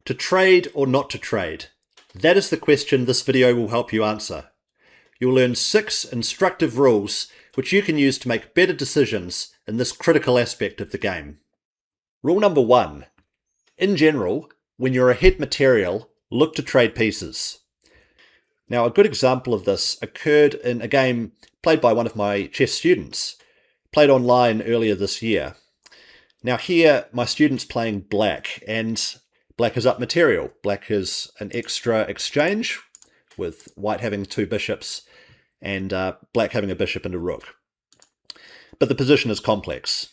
To trade or not to trade? That is the question this video will help you answer. You'll learn 6 instructive rules which you can use to make better decisions in this critical aspect of the game. Rule number 1. In general, when you're ahead material, look to trade pieces. Now, a good example of this occurred in a game played by one of my chess students, played online earlier this year. Now here, my student's playing black, and black is up material. Black is an extra exchange, with white having 2 bishops, and black having a bishop and a rook. But the position is complex.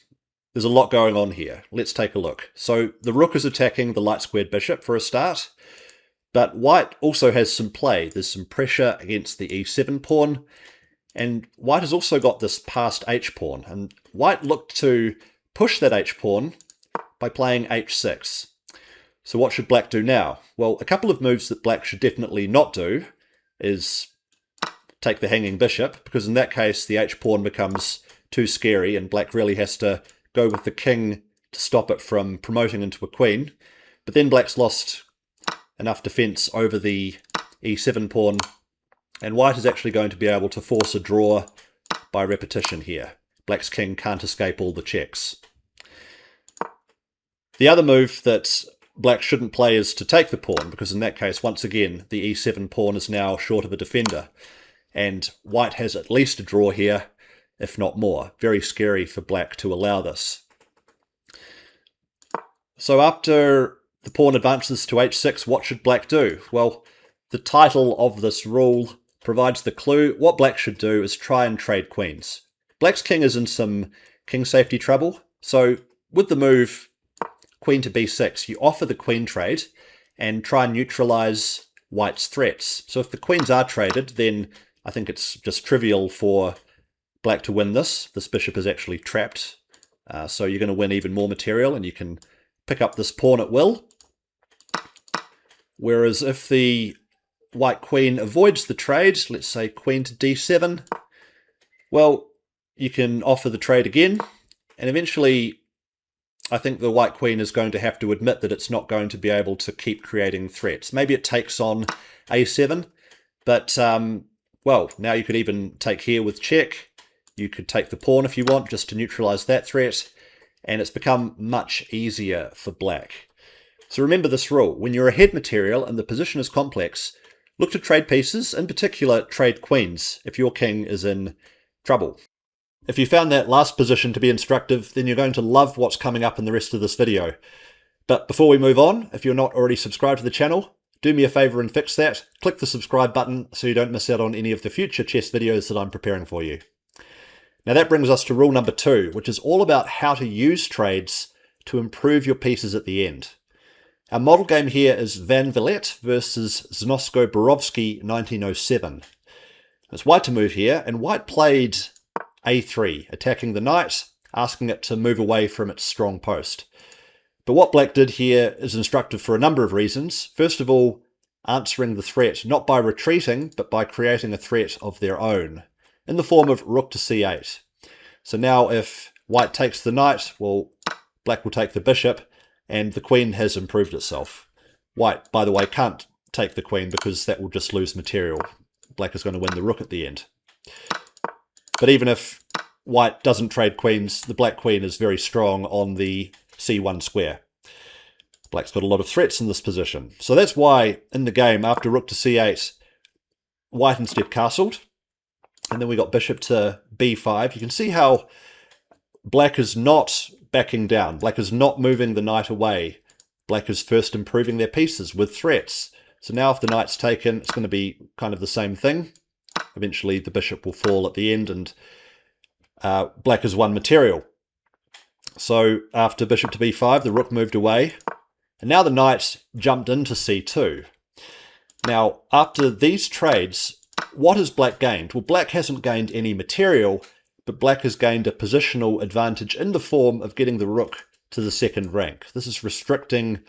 There's a lot going on here. Let's take a look. So the rook is attacking the light squared bishop for a start, but white also has some play. There's some pressure against the e7 pawn, and white has also got this passed h pawn, and white looked to push that h pawn by playing h6. So what should black do now? Well, a couple of moves that black should definitely not do is take the hanging bishop, because in that case the h pawn becomes too scary and black really has to go with the king to stop it from promoting into a queen. But then black's lost enough defense over the e7 pawn, and white is actually going to be able to force a draw by repetition here. Black's king can't escape all the checks. The other move that black shouldn't play is to take the pawn, because in that case, once again, the e7 pawn is now short of a defender, and white has at least a draw here, if not more. Very scary for black to allow this. So after the pawn advances to h6, what should black do? Well, the title of this rule provides the clue. What black should do is try and trade queens. Black's king is in some king safety trouble, so with the move queen to b6, you offer the queen trade and try and neutralize white's threats. So if the queens are traded, then I think it's just trivial for black to win this. This bishop is actually trapped, so you're going to win even more material, and you can pick up this pawn at will. Whereas if the white queen avoids the trade, let's say queen to d7, well, you can offer the trade again, and eventually I think the white queen is going to have to admit that it's not going to be able to keep creating threats. Maybe it takes on a7, but, well, now you could even take here with check. You could take the pawn if you want, just to neutralize that threat, and it's become much easier for black. So remember this rule. When you're ahead material and the position is complex, look to trade pieces, in particular trade queens, if your king is in trouble. If you found that last position to be instructive, then you're going to love what's coming up in the rest of this video. But before we move on, if you're not already subscribed to the channel, do me a favor and fix that. Click the subscribe button so you don't miss out on any of the future chess videos that I'm preparing for you. Now that brings us to rule number 2, which is all about how to use trades to improve your pieces at the end. Our model game here is Van Vliet versus Znosko-Borovsky 1907. It's white to move here, and white played a3, attacking the knight, asking it to move away from its strong post. But what black did here is instructive for a number of reasons. First of all, answering the threat, not by retreating, but by creating a threat of their own, in the form of rook to c8. So now if white takes the knight, well, black will take the bishop, and the queen has improved itself. White, by the way, can't take the queen because that will just lose material. Black is going to win the rook at the end. But even if white doesn't trade queens, the black queen is very strong on the c1 square. Black's got a lot of threats in this position. So that's why, in the game, after rook to c8, white instead castled. And then we got bishop to b5. You can see how black is not backing down. Black is not moving the knight away. Black is first improving their pieces with threats. So now if the knight's taken, it's going to be kind of the same thing. Eventually the bishop will fall at the end, and black has won material. So after bishop to b5, the rook moved away, and now the knight jumped into c2. Now after these trades, what has black gained? Well, black hasn't gained any material, but black has gained a positional advantage in the form of getting the rook to the second rank. This is restricting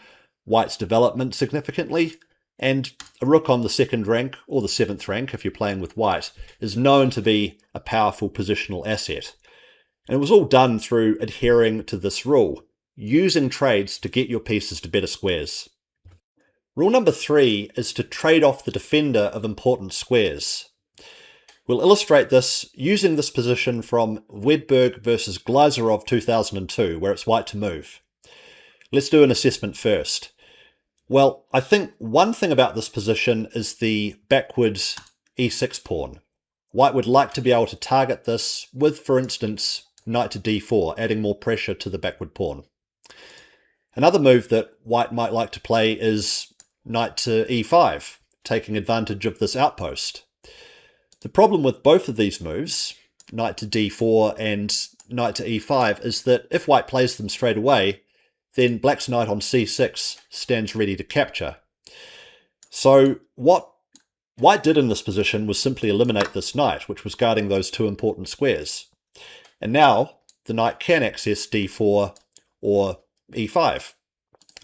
white's development significantly, and a rook on the second rank, or the 7th rank if you're playing with white, is known to be a powerful positional asset. And it was all done through adhering to this rule, using trades to get your pieces to better squares. Rule number 3 is to trade off the defender of important squares. We'll illustrate this using this position from Wedberg versus Gleiserov 2002, where it's white to move. Let's do an assessment first. Well, I think one thing about this position is the backwards e6 pawn. White would like to be able to target this with, for instance, knight to d4, adding more pressure to the backward pawn. Another move that white might like to play is knight to e5, taking advantage of this outpost. The problem with both of these moves, knight to d4 and knight to e5, is that if white plays them straight away, then black's knight on c6 stands ready to capture. So what white did in this position was simply eliminate this knight, which was guarding those two important squares. And now the knight can access d4 or e5.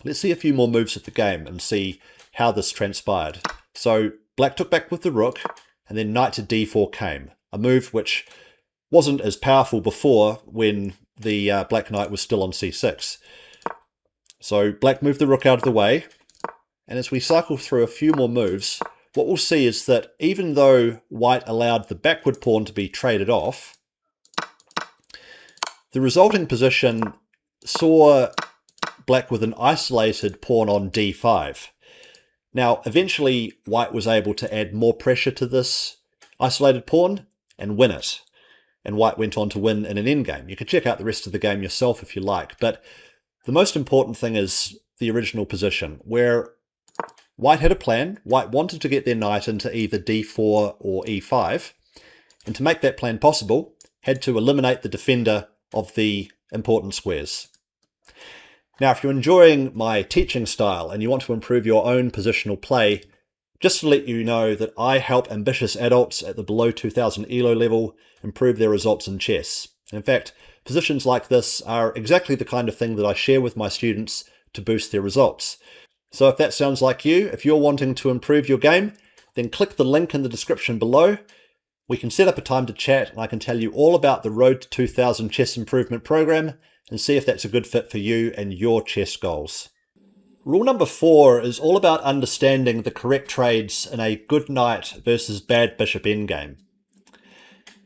Let's see a few more moves of the game and see how this transpired. So black took back with the rook, and then knight to d4 came, a move which wasn't as powerful before when the black knight was still on c6. So black moved the rook out of the way, and as we cycle through a few more moves, what we'll see is that even though white allowed the backward pawn to be traded off, the resulting position saw black with an isolated pawn on d5. Now, eventually, white was able to add more pressure to this isolated pawn and win it. And white went on to win in an endgame. You can check out the rest of the game yourself if you like, but the most important thing is the original position, where white had a plan. White wanted to get their knight into either d4 or e5, and to make that plan possible, had to eliminate the defender of the important squares. Now, if you're enjoying my teaching style and you want to improve your own positional play, just to let you know that I help ambitious adults at the below 2000 ELO level improve their results in chess. In fact, positions like this are exactly the kind of thing that I share with my students to boost their results. So if that sounds like you, if you're wanting to improve your game, then click the link in the description below. We can set up a time to chat and I can tell you all about the Road to 2000 Chess Improvement Program and see if that's a good fit for you and your chess goals. Rule number 4 is all about understanding the correct trades in a good knight versus bad bishop endgame.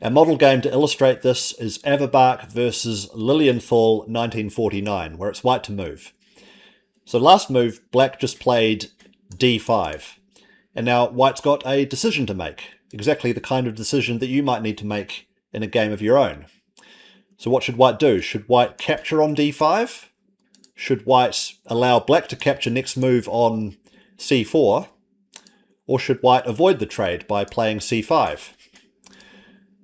Our model game to illustrate this is Averbach versus Lilienthal 1949, where it's white to move. So last move, black just played d5, and now white's got a decision to make, exactly the kind of decision that you might need to make in a game of your own. So what should white do? Should white capture on d5? Should white allow black to capture next move on c4? Or should white avoid the trade by playing c5?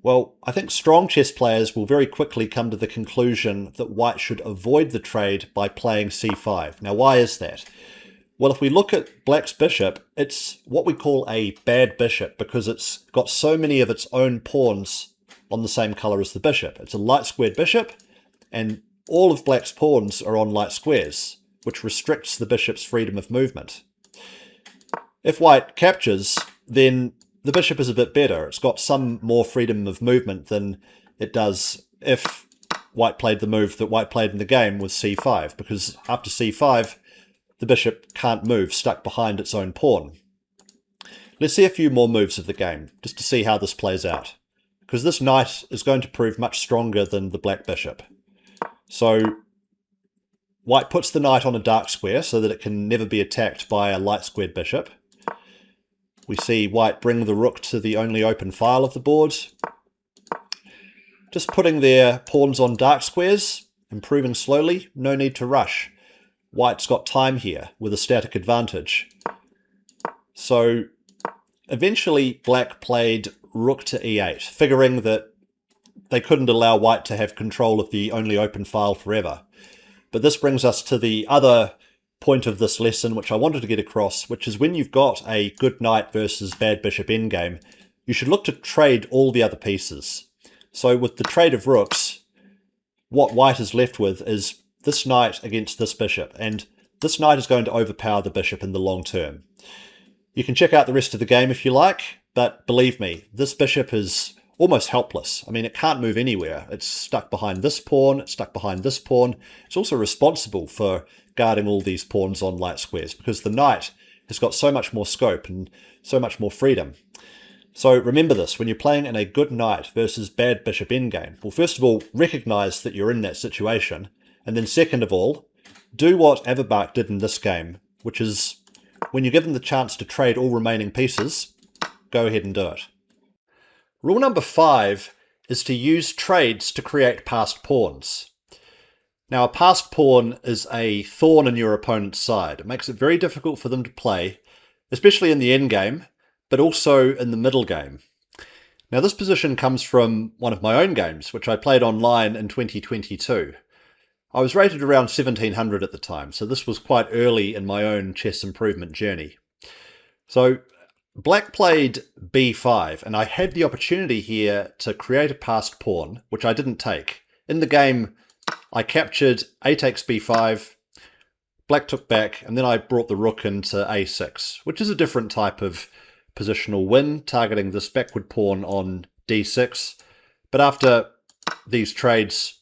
Well, I think strong chess players will very quickly come to the conclusion that white should avoid the trade by playing c5. Now, why is that? Well, if we look at black's bishop, it's what we call a bad bishop because it's got so many of its own pawns on the same color as the bishop. It's a light squared bishop, and all of black's pawns are on light squares, which restricts the bishop's freedom of movement. If white captures, then the bishop is a bit better. It's got some more freedom of movement than it does if white played the move that white played in the game with c5, because after c5, the bishop can't move, stuck behind its own pawn. Let's see a few more moves of the game, just to see how this plays out, because this knight is going to prove much stronger than the black bishop. So white puts the knight on a dark square so that it can never be attacked by a light squared bishop. We see white bring the rook to the only open file of the board. Just putting their pawns on dark squares, improving slowly, no need to rush. White's got time here with a static advantage. So eventually black played rook to e8, figuring that they couldn't allow white to have control of the only open file forever. But this brings us to the other point of this lesson which I wanted to get across, which is when you've got a good knight versus bad bishop endgame, you should look to trade all the other pieces. So with the trade of rooks, what white is left with is this knight against this bishop, and this knight is going to overpower the bishop in the long term. You can check out the rest of the game if you like, but believe me, this bishop is almost helpless. I mean, it can't move anywhere. It's stuck behind this pawn, it's stuck behind this pawn. It's also responsible for guarding all these pawns on light squares, because the knight has got so much more scope and so much more freedom. So remember this, when you're playing in a good knight versus bad bishop endgame. Well, first of all, recognise that you're in that situation. And then second of all, do what Averbach did in this game, which is when you're given the chance to trade all remaining pieces, go ahead and do it. Rule number 5 is to use trades to create passed pawns. Now, a passed pawn is a thorn in your opponent's side. It makes it very difficult for them to play, especially in the endgame, but also in the middle game. Now, this position comes from one of my own games, which I played online in 2022. I was rated around 1700 at the time, so this was quite early in my own chess improvement journey. So, Black played b5, and I had the opportunity here to create a passed pawn, which I didn't take. In the game, I captured a takes b5, Black took back, and then I brought the rook into a6, which is a different type of positional win, targeting this backward pawn on d6. But after these trades,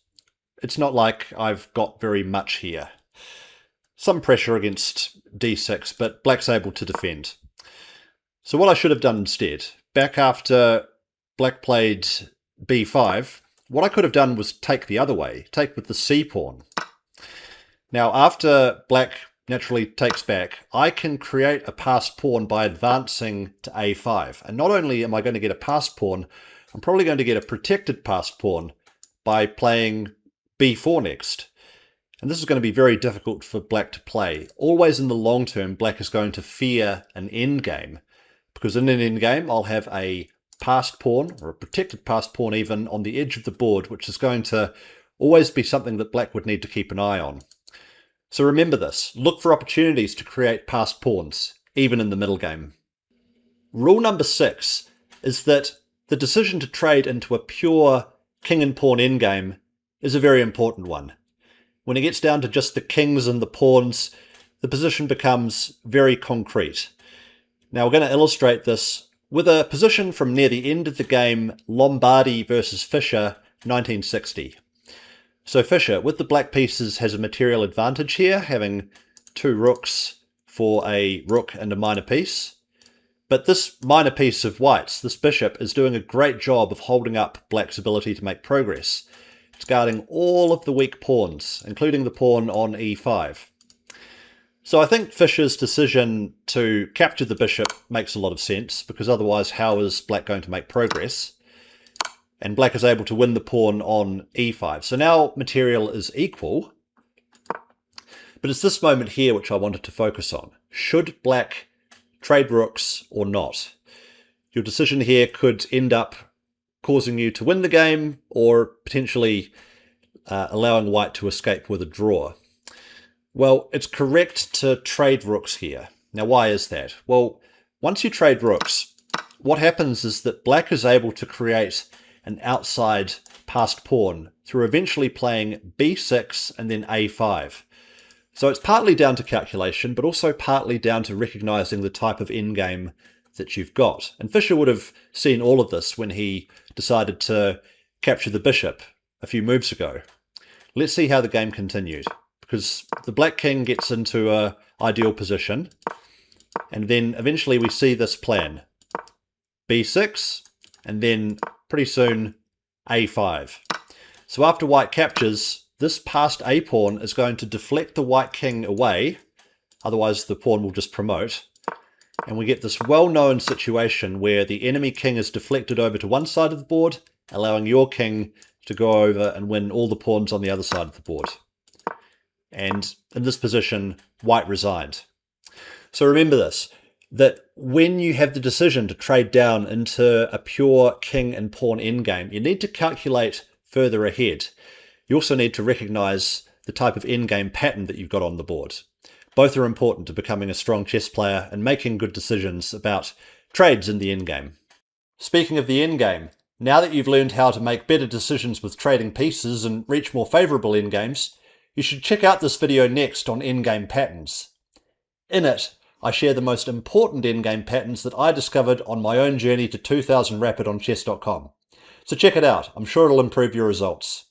it's not like I've got very much here. Some pressure against d6, but Black's able to defend. So what I should have done instead, back after Black played b5, what I could have done was take the other way, take with the c pawn. Now, after Black naturally takes back, I can create a passed pawn by advancing to a5. And not only am I going to get a passed pawn, I'm probably going to get a protected passed pawn by playing b4 next. And this is going to be very difficult for Black to play. Always in the long term, Black is going to fear an endgame, because in an endgame, I'll have a passed pawn, or a protected passed pawn even, on the edge of the board, which is going to always be something that Black would need to keep an eye on. So remember this, look for opportunities to create passed pawns, even in the middle game. Rule number 6 is that the decision to trade into a pure king and pawn endgame is a very important one. When it gets down to just the kings and the pawns, the position becomes very concrete. Now we're going to illustrate this with a position from near the end of the game, Lombardi versus Fischer, 1960. So Fischer, with the black pieces, has a material advantage here, having 2 rooks for a rook and a minor piece. But this minor piece of white's, this bishop, is doing a great job of holding up Black's ability to make progress. It's guarding all of the weak pawns, including the pawn on e5. So I think Fischer's decision to capture the bishop makes a lot of sense, because otherwise how is Black going to make progress? And Black is able to win the pawn on e5. So now material is equal, but it's this moment here which I wanted to focus on. Should Black trade rooks or not? Your decision here could end up causing you to win the game, or potentially allowing white to escape with a draw. Well, it's correct to trade rooks here. Now, why is that? Well, once you trade rooks, what happens is that Black is able to create an outside passed pawn through eventually playing b6 and then a5. So it's partly down to calculation, but also partly down to recognizing the type of endgame that you've got. And Fischer would have seen all of this when he decided to capture the bishop a few moves ago. Let's see how the game continued, because the black king gets into an ideal position, and then eventually we see this plan. b6, and then pretty soon a5. So after white captures, this passed a pawn is going to deflect the white king away, otherwise the pawn will just promote. And we get this well-known situation where the enemy king is deflected over to one side of the board, allowing your king to go over and win all the pawns on the other side of the board. And in this position, white resigned. So remember this, that when you have the decision to trade down into a pure king and pawn endgame, you need to calculate further ahead. You also need to recognize the type of endgame pattern that you've got on the board. Both are important to becoming a strong chess player and making good decisions about trades in the endgame. Speaking of the endgame, now that you've learned how to make better decisions with trading pieces and reach more favourable endgames, you should check out this video next on endgame patterns. In it, I share the most important endgame patterns that I discovered on my own journey to 2000 Rapid on chess.com. So check it out, I'm sure it'll improve your results.